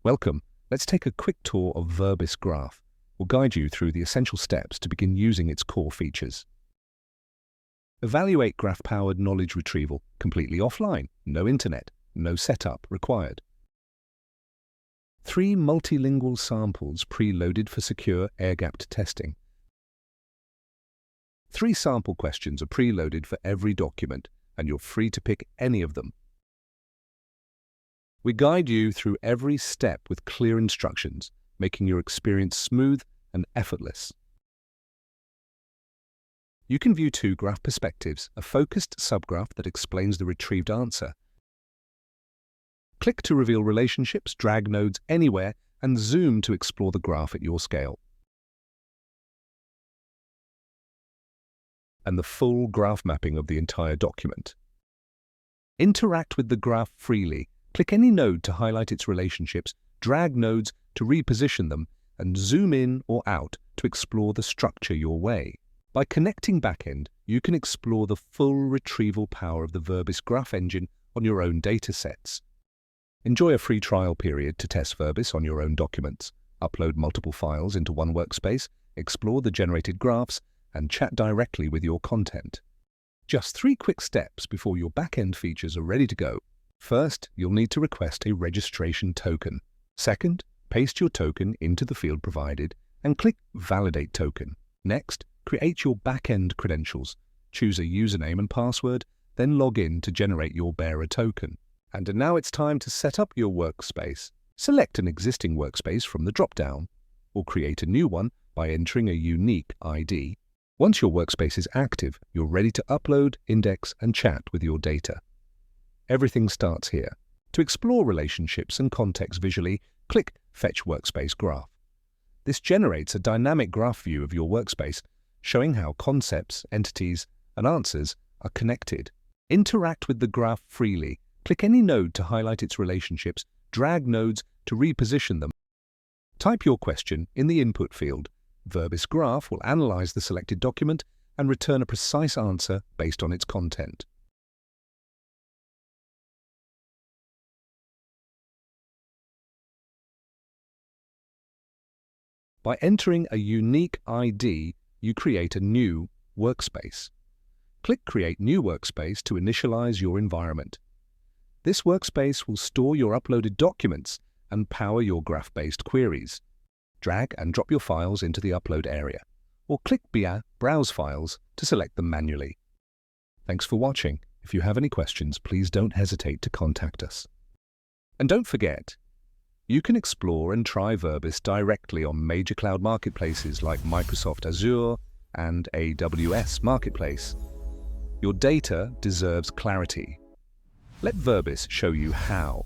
Welcome. Let's take a quick tour of Verbis Graph. We'll guide you through the essential steps to begin using its core features. Evaluate graph-powered knowledge retrieval completely offline, no internet, no setup required. 3 multilingual samples preloaded for secure air-gapped testing. 3 sample questions are preloaded for every document, and you're free to pick any of them. We guide you through every step with clear instructions, making your experience smooth and effortless. You can view 2 graph perspectives, a focused subgraph that explains the retrieved answer. Click to reveal relationships, drag nodes anywhere, and zoom to explore the graph at your scale. And the full graph mapping of the entire document. Interact with the graph freely. Click any node to highlight its relationships, drag nodes to reposition them, and zoom in or out to explore the structure your way. By connecting backend, you can explore the full retrieval power of the Verbis Graph Engine on your own datasets. Enjoy a free trial period to test Verbis on your own documents, upload multiple files into one workspace, explore the generated graphs, and chat directly with your content. Just 3 quick steps before your backend features are ready to go. First, you'll need to request a registration token. Second, paste your token into the field provided and click Validate Token. Next, create your backend credentials. Choose a username and password, then log in to generate your bearer token. And now it's time to set up your workspace. Select an existing workspace from the drop-down, or create a new one by entering a unique ID. Once your workspace is active, you're ready to upload, index, and chat with your data. Everything starts here. To explore relationships and context visually, click Fetch Workspace Graph. This generates a dynamic graph view of your workspace, showing how concepts, entities, and answers are connected. Interact with the graph freely. Click any node to highlight its relationships, drag nodes to reposition them. Type your question in the input field. Verbis Graph will analyze the selected document and return a precise answer based on its content. By entering a unique ID, you create a new workspace. Click Create New Workspace to initialize your environment. This workspace will store your uploaded documents and power your graph-based queries. Drag and drop your files into the upload area, or click Browse Files to select them manually. Thanks for watching. If you have any questions, please don't hesitate to contact us. And don't forget, you can explore and try Verbis directly on major cloud marketplaces like Microsoft Azure and AWS Marketplace. Your data deserves clarity. Let Verbis show you how.